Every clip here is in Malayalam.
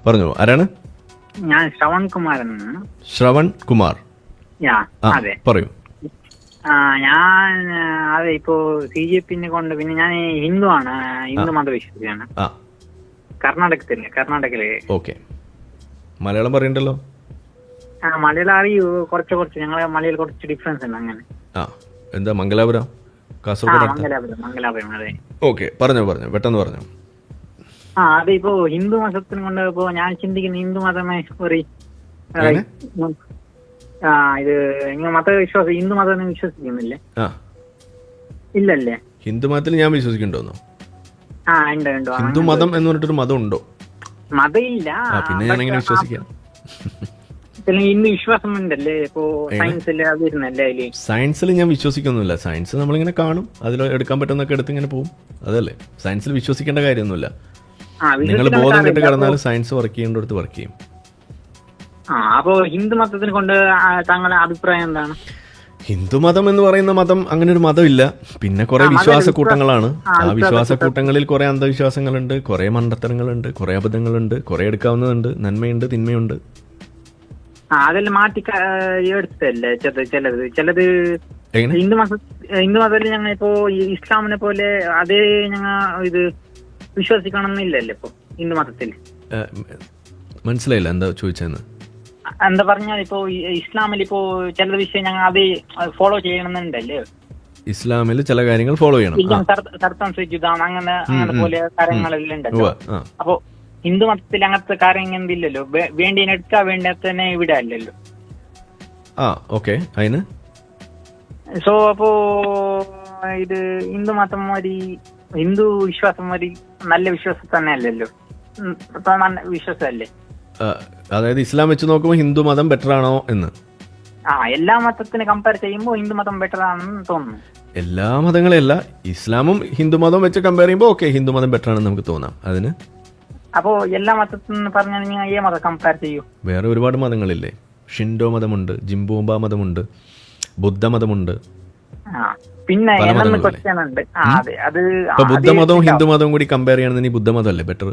പറഞ്ഞു. ആരാണ്? ഞാൻ ശ്രവൺ കുമാർ എന്നാണ്. ശ്രവൺ കുമാർ. അതെ, പറയൂ. ഞാൻ അതെ ഇപ്പോ CJP കൊണ്ട് പിന്നെ ഞാൻ ഹിന്ദു ആണ്, ഹിന്ദു മതവിശ്വാസിയാണ്. കർണാടകത്തില്. ഓക്കെ. മലയാളം പറയണ്ടല്ലോ? മലയാളം അറിയൂ, കുറച്ച് ഞങ്ങളെ മലയാളം കുറച്ച് ഡിഫറൻസ് ഉണ്ട് അങ്ങനെ. എന്താ മംഗലാപുരം, കാസർഗോഡ്? മംഗലാപുരം അതെ. ഓക്കെ, പറഞ്ഞോ പെട്ടെന്ന് പറഞ്ഞോ. അതെ ഇപ്പോ ഹിന്ദു മതത്തിനെ കൊണ്ട് ഇപ്പോ ഞാൻ ചിന്തിക്കുന്ന ഹിന്ദു മതമേ ഒരു ഇത് മതവിശ്വാസം, ഹിന്ദു മതം വിശ്വസിക്കുന്നില്ലേ? ഇല്ലല്ലേ? ഹിന്ദു മതത്തിൽ ഞാൻ വിശ്വസിക്കണ്ടോന്നോ? ഉണ്ട്. ഹിന്ദു മതം എന്ന് പറഞ്ഞിട്ടൊരു മതം ഉണ്ടോ? മതമില്ല. പിന്നെ ഞാൻ എങ്ങനെ വിശ്വസിക്കാം? ഹിന്ദു വിശ്വാസം ഉണ്ടല്ലേ? ഇപ്പോ സയൻസിൽ സയൻസിൽ ഞാൻ വിശ്വസിക്കൊന്നുമില്ല. സയൻസ് നമ്മളിങ്ങനെ കാണും, അതിൽ എടുക്കാൻ പറ്റുന്നൊക്കെ എടുത്ത് ഇങ്ങനെ പോകും, അതല്ലേ. സയൻസിൽ വിശ്വസിക്കേണ്ട കാര്യമൊന്നുമില്ല. നിങ്ങൾ ബോധം കെട്ട് കിടന്നാലും സയൻസ് വർക്ക് ചെയ്യേണ്ടടുത്ത് വർക്ക് ചെയ്യും. അപ്പോ ഹിന്ദു മതത്തിനെ കൊണ്ട് താങ്കളുടെ അഭിപ്രായം എന്താണ്? ഹിന്ദുമതം എന്ന് പറയുന്ന മതം അങ്ങനെ ഒരു മതമില്ല. പിന്നെ കുറെ വിശ്വാസക്കൂട്ടങ്ങളാണ്. ആ വിശ്വാസക്കൂട്ടങ്ങളിൽ കുറെ അന്ധവിശ്വാസങ്ങളുണ്ട്, കുറെ മണ്ടത്തരങ്ങളുണ്ട്, കുറെ അബദ്ധങ്ങളുണ്ട്, കുറെ എടുക്കാവുന്നതുണ്ട്, നന്മയുണ്ട്, തിന്മയുണ്ട്. അതെല്ലാം മാറ്റി എടുത്തല്ലേ ചിലത് ഹിന്ദു മതത്തിൽ ഞങ്ങൾ ഇപ്പോ ഇസ്ലാമിനെ പോലെ അതേ ഞങ്ങൾ ഇത് വിശ്വസിക്കണം എന്നില്ലല്ലോ ഇപ്പൊ ഹിന്ദു മതത്തിൽ. മനസ്സിലായില്ല എന്താ ചോദിച്ചെന്ന്. എന്താ പറഞ്ഞാൽ ഇപ്പോ ഇസ്ലാമിൽ ഇപ്പോ ചില വിഷയം ഞങ്ങൾ അത് ഫോളോ ചെയ്യണമെന്നുണ്ടല്ലേ? ഇസ്ലാമിൽ ചില കാര്യങ്ങൾ ഫോളോ ചെയ്യണം, അങ്ങനെ പോലെ കാര്യങ്ങളെല്ലാം ഉണ്ടല്ലോ. അപ്പൊ ഹിന്ദു മതത്തിൽ അങ്ങനത്തെ കാര്യം എന്തില്ലല്ലോ, വേണ്ടിയെ എടുക്കാ വേണ്ടതന്നെ ഇവിടെ അല്ലല്ലോ. ഓക്കെ. അതിന് സോ അപ്പോ ഇത് ഹിന്ദു മതം ഒരു ഹിന്ദു വിശ്വാസം ഒരു നല്ല വിശ്വാസം തന്നെ അല്ലല്ലോ, വിശ്വാസമല്ലേ? അതായത് ഇസ്ലാം വെച്ച് നോക്കുമ്പോൾ ഹിന്ദു മതം ബെറ്റർ ആണോ എന്ന്? എല്ലാ മതത്തിനെ കമ്പയർ ചെയ്യുമ്പോൾ ഹിന്ദു മതം ബെറ്റർ ആണെന്ന് തോന്നുന്നു. എല്ലാ മതങ്ങളെയല്ല, ഇസ്ലാമും ഹിന്ദു മതവും വെച്ച് കമ്പയർ ചെയ്യുമ്പോൾ ഓക്കെ, ഹിന്ദു മതം ബെറ്റർ ആണെന്ന് നമുക്ക് തോന്നാം. അതിന് അപ്പോ എല്ലാ മതത്തിന്ന് പറഞ്ഞാൽ നിങ്ങൾ ഏ മതം കമ്പയർ ചെയ്യൂ? വേറെ ഒരുപാട് മതങ്ങളില്ലേ. ഷിൻഡോ മതമുണ്ട്, ജിംബൂമ്പ മതമുണ്ട്, ബുദ്ധമതമുണ്ട്. പിന്നെ ബുദ്ധമതവും ഹിന്ദു മതവും കൂടി കമ്പയർ ചെയ്യണമെന്ന് ബുദ്ധമതം അല്ലേ ബെറ്റർ?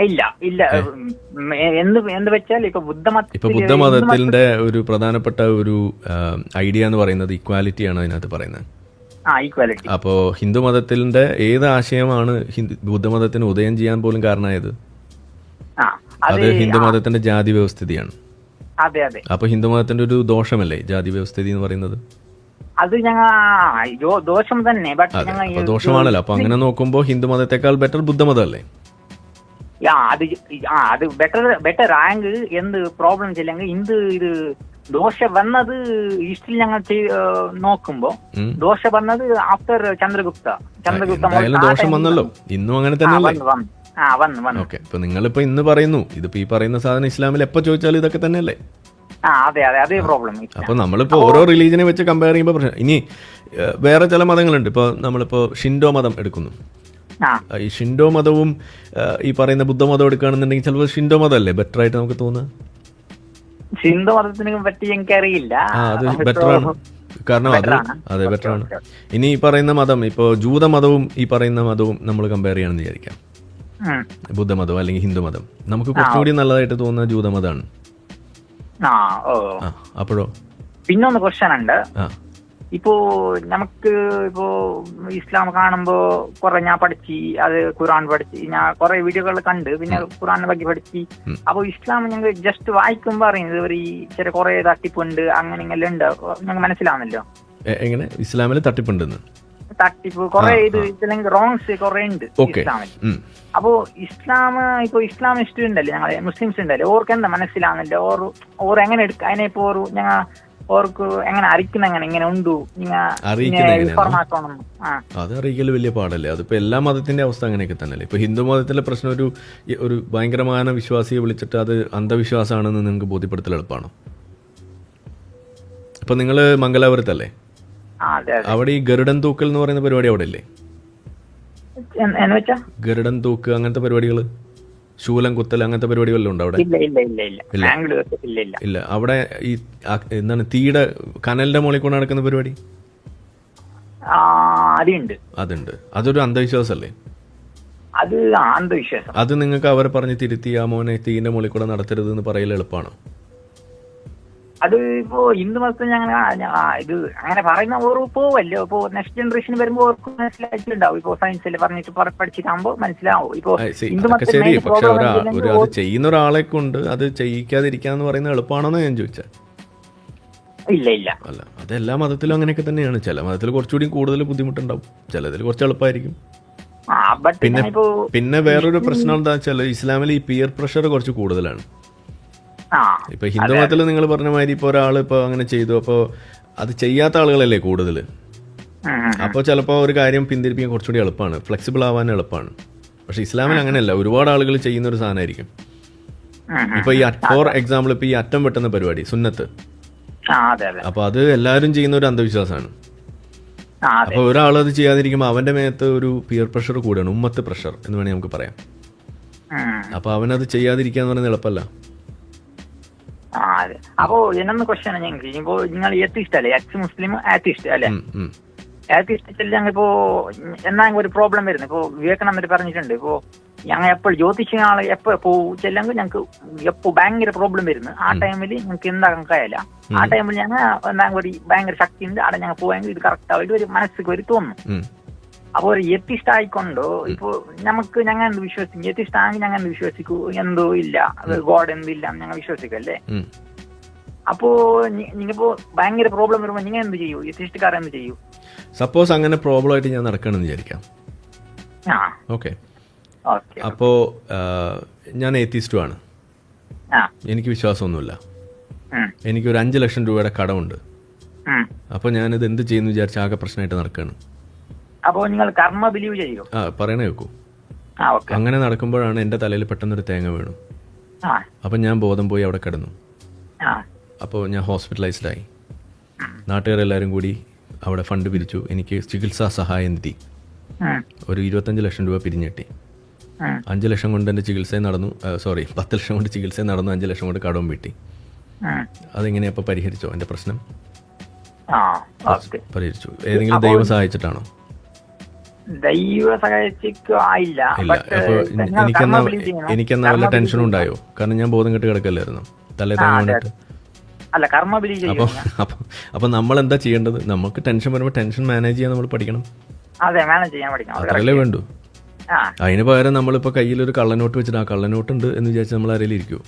ഇല്ല എന്ത് വെച്ചാൽ ഇപ്പൊ ബുദ്ധമതത്തിന്റെ ഒരു പ്രധാനപ്പെട്ട ഒരു ഐഡിയ എന്ന് പറയുന്നത് ഇക്വാലിറ്റിയാണ് അതിനകത്ത് പറയുന്നത്. അപ്പോ ഹിന്ദു മതത്തിന്റെ ഏത് ആശയമാണ് ബുദ്ധമതത്തിന് ഉദയം ചെയ്യാൻ പോലും കാരണമായത്? അത് ഹിന്ദു മതത്തിന്റെ ജാതി വ്യവസ്ഥിതിയാണ്. അപ്പൊ ഹിന്ദു മതത്തിന്റെ ഒരു ദോഷമല്ലേ ജാതി വ്യവസ്ഥിതി എന്ന് പറയുന്നത്? അത് ദോഷം തന്നെ. ദോഷമാണല്ലോ. അപ്പൊ അങ്ങനെ നോക്കുമ്പോ ഹിന്ദു മതത്തെക്കാൾ ബെറ്റർ ബുദ്ധമതം അല്ലേ? അത് ബെറ്റർ റാങ്ക് എന്ത് പ്രോബ്ലം ചെയ്യില്ലെങ്കിൽ ഇന്ത് ഇത് ദോഷം വന്നത് ഹിസ്റ്ററി ഞങ്ങൾ നോക്കുമ്പോ ദോഷം വന്നത് ആഫ്റ്റർ ചന്ദ്രഗുപ്ത ദോഷം വന്നല്ലോ. ഇന്നും അങ്ങനെ തന്നെയല്ലേ? ഓക്കെ. ഇപ്പൊ നിങ്ങളിപ്പോ ഇന്ന് പറയുന്നു, ഇതിപ്പോ ഈ പറയുന്ന സാധനം ഇസ്ലാമിൽ എപ്പോ ചോദിച്ചാലും ഇതൊക്കെ തന്നെയല്ലേ? അതേ പ്രോബ്ലം. അപ്പൊ നമ്മളിപ്പോ ഓരോ റിലീജിയനെ വെച്ച് കമ്പയർ ചെയ്യുമ്പോ പ്രശ്നം. ഇനി വേറെ ചില മതങ്ങളുണ്ട്. ഇപ്പൊ നമ്മളിപ്പോ ഷിൻഡോ മതം എടുക്കുന്നു. ഈ ഷിൻഡോ മതവും ഈ പറയുന്ന ബുദ്ധമതം എടുക്കുകയാണെന്നുണ്ടെങ്കിൽ ചിലപ്പോൾ ഷിൻഡോ മതം അല്ലേ ബെറ്റർ ആയിട്ട് നമുക്ക് തോന്നുക? ഹിന്ദു മതത്തിനെ പറ്റി എനിക്കറിയില്ല. അത് ബെറ്റർ ആണ്, കാരണം അതെ ബെറ്റർ ആണ്. ഇനി ഈ പറയുന്ന മതം ഇപ്പോ ജൂതമതവും ഈ പറയുന്ന മതവും നമ്മൾ കമ്പയർ ചെയ്യണമെന്ന് വിചാരിക്കാം, ബുദ്ധമതം അല്ലെങ്കിൽ ഹിന്ദു മതം. നമുക്ക് കുറച്ചുകൂടി നല്ലതായിട്ട് തോന്നുന്ന ജൂതമതമാണ്. അപ്പോഴോ പിന്നൊന്ന് ക്വസ്റ്റ്യൻ ഉണ്ട്. ഇപ്പോ നമുക്ക് ഇപ്പോ ഇസ്ലാം കാണുമ്പോ കുറെ ഞാൻ പഠിച്ച്, അത് ഖുർആൻ പഠിച്ച്, ഞാൻ കുറെ വീഡിയോകൾ കണ്ട്, പിന്നെ ഖുർആനെ പറ്റി പഠിച്ച്. അപ്പൊ ഇസ്ലാം ഞങ്ങൾ ജസ്റ്റ് വായിക്കുമ്പോ അറിയുന്നത് ഒരു ചെറിയ കുറെ തട്ടിപ്പുണ്ട് അങ്ങനെ ഇങ്ങനെ ഉണ്ട്, ഞങ്ങൾക്ക് മനസ്സിലാവുന്നല്ലോ. എങ്ങനെ ഇസ്ലാമിൽ തട്ടിപ്പുണ്ടെന്ന്? തട്ടിപ്പ് കുറെ ഇതില്ലെങ്കിൽ റോങ്സ് കുറെ ഉണ്ട് ഇസ്ലാമിൽ. അപ്പോ ഇസ്ലാമിസ്റ്റ് ഉണ്ടല്ലേ, ഞങ്ങളെ മുസ്ലിംസ് ഉണ്ടല്ലേ, ഓർക്ക് എന്താ മനസ്സിലാവുന്നല്ലോ, ഓർ എങ്ങനെ എടുക്ക അതിനെ ഇപ്പോ ഞങ്ങൾ ഓർക്ക് എങ്ങനെ അറിയിക്കുന്ന എങ്ങനെ ഇങ്ങനെ ഉണ്ടു അത് അറിയിക്കല് വലിയ പാടല്ലേ? അതിപ്പോ എല്ലാ മതത്തിന്റെ അവസ്ഥ അങ്ങനെയൊക്കെ തന്നെയല്ലേ? ഇപ്പൊ ഹിന്ദു മതത്തിലെ പ്രശ്നം ഒരു ഭയങ്കരമായ വിശ്വാസിയെ വിളിച്ചിട്ട് അത് അന്ധവിശ്വാസമാണെന്ന് നിങ്ങൾക്ക് ബോധ്യപ്പെടുത്തൽ എളുപ്പമാണോ? ഇപ്പൊ നിങ്ങള് മംഗലാപുരത്തല്ലേ? അവിടെ ഈ ഗരുഡൻ തൂക്കൽ എന്ന് പറയുന്ന പരിപാടി അവിടെ ഇല്ലേ? ഗരുഡൻ തൂക്ക് അങ്ങനത്തെ പരിപാടികള്, ശൂലം കുത്തൽ അങ്ങനത്തെ പരിപാടികളെല്ലാം ഉണ്ട് അവിടെ? ഇല്ല. അവിടെ ഈ എന്താണ് തീയുടെ കനലിന്റെ മുകളിൽ കൊണ്ട് നടക്കുന്ന പരിപാടി അതുണ്ട്. അതൊരു അന്ധവിശ്വാസമല്ലേ? അത് അന്ധവിശ്വാസം. അത് നിങ്ങൾക്ക് അവരെ പറഞ്ഞ് തിരുത്തി ആ മോനെ തീന്റെ മുകളിൽ കൂടെ നടത്തരുത് എന്ന് പറയൽ എളുപ്പമാണോ? അത് ഇപ്പോ ഹിന്ദു മതത്തിൽ ഞങ്ങൾ ഇത് അങ്ങനെ പറയുന്ന ഓരോ പോവല്ലോ. ഇപ്പോ നെക്സ്റ്റ് ജനറേഷൻ വരുമ്പോ അവർക്ക് മനസ്സിലായിട്ടുണ്ടാവും. ഇപ്പോ സയൻസിൽ പറഞ്ഞിട്ട് പഠിച്ചിട്ടാകുമ്പോ മനസ്സിലാവും. ഇപ്പോ ഹിന്ദു ശരി, പക്ഷെ അത് മതത്തിൽ ചെയ്യുന്ന ഒരാളെ കൊണ്ട് അത് ചെയ്യിക്കാതിരിക്കാന്ന് പറയുന്നത് എളുപ്പമാണോന്ന് ഞാൻ ചോദിച്ചത്. ഇല്ല ഇല്ല അല്ല, അത് എല്ലാ മതത്തിലും അങ്ങനെയൊക്കെ തന്നെയാണ്. ചില മതത്തിൽ കുറച്ചുകൂടി കൂടുതൽ ബുദ്ധിമുട്ടുണ്ടാവും, ചിലതിൽ കുറച്ച് എളുപ്പമായിരിക്കും. പിന്നെ വേറൊരു പ്രശ്നം എന്താ വെച്ചാൽ ഇസ്ലാമിൽ ഈ പിയർ പ്രഷർ കുറച്ച് കൂടുതലാണ്. ഇപ്പൊ ഹിന്ദു മതത്തിൽ നിങ്ങൾ പറഞ്ഞ മാതിരി ഇപ്പൊ ഒരാൾ ഇപ്പൊ അങ്ങനെ ചെയ്തു, അപ്പൊ അത് ചെയ്യാത്ത ആളുകളല്ലേ കൂടുതൽ. അപ്പോൾ ചിലപ്പോൾ ഒരു കാര്യം പിന്തിരിപ്പിക്കാൻ കുറച്ചുകൂടി എളുപ്പമാണ്, ഫ്ലെക്സിബിൾ ആവാൻ എളുപ്പമാണ്. പക്ഷെ ഇസ്ലാമിൽ അങ്ങനെയല്ല, ഒരുപാട് ആളുകൾ ചെയ്യുന്ന ഒരു സാധനമായിരിക്കും. ഇപ്പൊ ഈ ഫോർ എക്സാമ്പിൾ ഇപ്പൊ ഈ അറ്റം വെട്ടുന്ന പരിപാടി സുന്നത്ത്, അപ്പൊ അത് എല്ലാവരും ചെയ്യുന്ന ഒരു അന്ധവിശ്വാസമാണ്. അപ്പൊ ഒരാൾ അത് ചെയ്യാതിരിക്കുമ്പോൾ അവന്റെ മേത്ത് ഒരു പിയർ പ്രഷർ കൂടെയാണ്, ഉമ്മത്ത് പ്രഷർ എന്ന് വേണമെങ്കിൽ നമുക്ക് പറയാം. അപ്പൊ അവനത് ചെയ്യാതിരിക്കാന്ന് പറയുന്നത് എളുപ്പമല്ല. അപ്പോ എന്നൊന്ന് ക്വസ്റ്റ്യൻ ഞങ്ങൾക്ക് ഇപ്പോ നിങ്ങൾ എത്തിസ്റ്റ് അല്ലേ, എക്സ് മുസ്ലിം ആത്തിസ്റ്റ് അല്ലെ? ആത്തിസ്റ്റ് ഞങ്ങളിപ്പോ എന്നാ ഒരു പ്രോബ്ലം വരുന്നത്. ഇപ്പോ വിവേകാനന്ദർ പറഞ്ഞിട്ടുണ്ട്, ഇപ്പോ ഞങ്ങൾ എപ്പോൾ ജ്യോതിഷ ആള് എപ്പോ ചെല്ലെങ്കിൽ ഞങ്ങൾക്ക് എപ്പോ ഭയങ്കര പ്രോബ്ലം വരുന്നു. ആ ടൈമിൽ ഞങ്ങൾക്ക് എന്താക്കാൻ കഴിയില്ല. ആ ടൈമിൽ ഞങ്ങൾ എന്താ ഒരു ഭയങ്കര ശക്തി ഉണ്ട്, അവിടെ ഞങ്ങൾ പോയെങ്കിൽ ഇത് കറക്റ്റ് ആയിട്ട് ഒരു മനസ്സിലേക്ക് ഒരു തോന്നുന്നു. അപ്പൊ ഒരു എത്തിസ്റ്റ് ആയിക്കൊണ്ടോ ഇപ്പൊ നമുക്ക് ഞങ്ങൾ എന്ത് വിശ്വസിക്കും? എത്തിസ്റ്റ് ആണെങ്കിൽ ഞങ്ങൾ എന്ത് വിശ്വസിക്കൂ? എന്തോ ഇല്ല, ഗോഡ് എന്തില്ല ഞങ്ങൾ വിശ്വസിക്കല്ലേ. അപ്പോ നിങ്ങപ്പോ ഭയങ്കര പ്രോബ്ലം വരുമ്പോ നിങ്ങൾ എന്ത് ചെയ്യൂ? എത്തിസ്റ്റുകാർ എന്ത് ചെയ്യൂ? സപ്പോസ് അങ്ങനെ പ്രോബ്ലം ആയിട്ട് ഞാൻ നടക്കണമെന്ന് വിചാരിക്കാം. ഓക്കെ, അപ്പോ ഞാൻ എത്തിസ്റ്റുമാണ്, എനിക്ക് വിശ്വാസമൊന്നുമില്ല, എനിക്കൊരു 5 ലക്ഷം രൂപയുടെ കടമുണ്ട്. അപ്പൊ ഞാനിത് എന്ത് ചെയ്യുന്നു വിചാരിച്ച ആകെ പ്രശ്നമായിട്ട് നടക്കുകയാണ്. അപ്പോ നിങ്ങൾ കർമ്മ ബിലീവ് ചെയ്യൂ? പറയണേ വെക്കൂ. അങ്ങനെ നടക്കുമ്പോഴാണ് എന്റെ തലയിൽ പെട്ടെന്നൊരു തേങ്ങ വീണു. അപ്പൊ ഞാൻ ബോധം പോയി അവിടെ കിടന്നു. അപ്പോൾ ഞാൻ ഹോസ്പിറ്റലൈസ്ഡ് ആയി. നാട്ടുകാരെല്ലാവരും കൂടി അവിടെ ഫണ്ട് പിരിച്ചു. എനിക്ക് ചികിത്സാ സഹായ നിധി ഒരു 25 ലക്ഷം രൂപ പിരിഞ്ഞിട്ടി. 5 ലക്ഷം കൊണ്ട് എൻ്റെ ചികിത്സയും നടന്നു, 10 ലക്ഷം കൊണ്ട് ചികിത്സയും നടന്നു, 5 ലക്ഷം കൊണ്ട് കടവും വീട്ടി. അതെങ്ങനെയാ അപ്പൊ പരിഹരിച്ചോ എന്റെ പ്രശ്നം? പരിഹരിച്ചു. ഏതെങ്കിലും ദൈവം സഹായിച്ചിട്ടാണോ? ദൈവ സഹായിച്ചിട്ടോ ആയില്ല. അപ്പൊ എനിക്കെന്നാ വല്ല ടെൻഷനും ഉണ്ടായോ? കാരണം ഞാൻ ബോധം കെട്ട് കിടക്കല്ലായിരുന്നു, തലേ തേങ്ങ. അപ്പൊ നമ്മൾ എന്താ ചെയ്യേണ്ടത്? നമുക്ക് ടെൻഷൻ വരുമ്പോൾ ടെൻഷൻ മാനേജ് ചെയ്യാൻ നമ്മൾ പഠിക്കണം. അത്രയല്ലേ വേണ്ടു. അതിന് പകരം നമ്മളിപ്പോ കയ്യിലൊരു കള്ളനോട്ട് വെച്ചിട്ട് ആ കള്ളനോട്ട് ഉണ്ട് എന്ന് വിചാരിച്ച് നമ്മൾ ആരെങ്കിലും ഇരിക്കുവോ?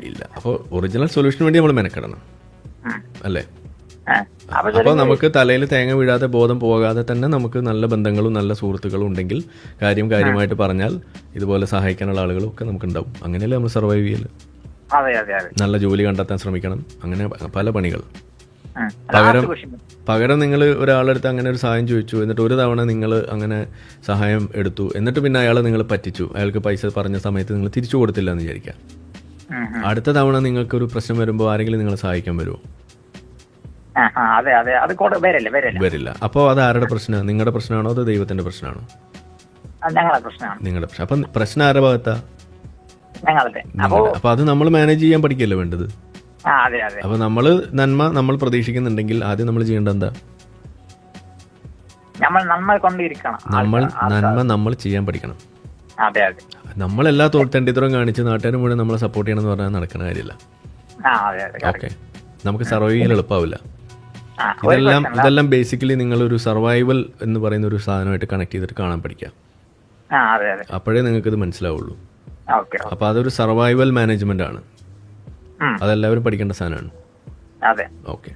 ഇല്ല. അപ്പൊ ഒറിജിനൽ സൊല്യൂഷന് വേണ്ടി നമ്മൾ മെനക്കെടണം, അല്ലേ? അപ്പൊ നമുക്ക് തലയിൽ തേങ്ങ വീഴാതെ ബോധം പോകാതെ തന്നെ നമുക്ക് നല്ല ബന്ധങ്ങളും നല്ല സുഹൃത്തുക്കളും ഉണ്ടെങ്കിൽ കാര്യമായിട്ട് പറഞ്ഞാൽ ഇതുപോലെ സഹായിക്കാനുള്ള ആളുകളും ഒക്കെ നമുക്ക് ഉണ്ടാവും. അങ്ങനെയല്ലേ നമ്മൾ സർവൈവ് ചെയ്യല്. നല്ല ജോലി കണ്ടെത്താൻ ശ്രമിക്കണം, അങ്ങനെ പല പണികൾ. പകരം നിങ്ങൾ ഒരാളെടുത്ത് അങ്ങനെ ഒരു സഹായം ചോദിച്ചു, എന്നിട്ട് ഒരു തവണ നിങ്ങൾ അങ്ങനെ സഹായം എടുത്തു, എന്നിട്ട് പിന്നെ അയാളെ നിങ്ങൾ പറ്റിച്ചു, അയാൾക്ക് പൈസ പറഞ്ഞ സമയത്ത് നിങ്ങൾ തിരിച്ചു കൊടുത്തില്ല എന്ന് വിചാരിക്കാം. അടുത്ത തവണ നിങ്ങൾക്കൊരു പ്രശ്നം വരുമ്പോൾ ആരെങ്കിലും നിങ്ങളെ സഹായിക്കാൻ വരുമോ? വരില്ല. അപ്പോൾ അത് ആരുടെ പ്രശ്നമാണ്? നിങ്ങളുടെ പ്രശ്നമാണോ അതോ ദൈവത്തിന്റെ പ്രശ്നമാണോ? നിങ്ങളുടെ പ്രശ്നം. അപ്പൊ പ്രശ്നം ആരുടെ ഭാഗത്താ? അപ്പൊ അത് നമ്മൾ മാനേജ് ചെയ്യാൻ പഠിക്കല്ലേ വേണ്ടത്. അപ്പൊ നമ്മള് നമ്മൾ പ്രതീക്ഷിക്കുന്നുണ്ടെങ്കിൽ ആദ്യം നമ്മൾ ചെയ്യേണ്ടത് എന്താ? നമ്മൾ ചെയ്യാൻ പഠിക്കണം. നമ്മളെല്ലാ തെണ്ടിത്തരം കാണിച്ച് നാട്ടുകാരും മുഴുവൻ നമ്മളെ സപ്പോർട്ട് ചെയ്യണമെന്ന് പറഞ്ഞാൽ നടക്കുന്ന കാര്യമില്ല. ഓക്കെ, നമുക്ക് സർവൈവ് ചെയ്യാൻ എളുപ്പമാവില്ല. ഇതെല്ലാം ബേസിക്കലി നിങ്ങളൊരു സർവൈവൽ എന്ന് പറയുന്ന ഒരു സാധനമായിട്ട് കണക്ട് ചെയ്തിട്ട് കാണാൻ പഠിക്കാം. അപ്പോഴേ നിങ്ങൾക്ക് ഇത് മനസ്സിലാവുള്ളൂ. അപ്പൊ അതൊരു സർവൈവൽ മാനേജ്മെന്റ് ആണ്, അതെല്ലാവരും പഠിക്കേണ്ട സാധനമാണ്. ഓക്കെ.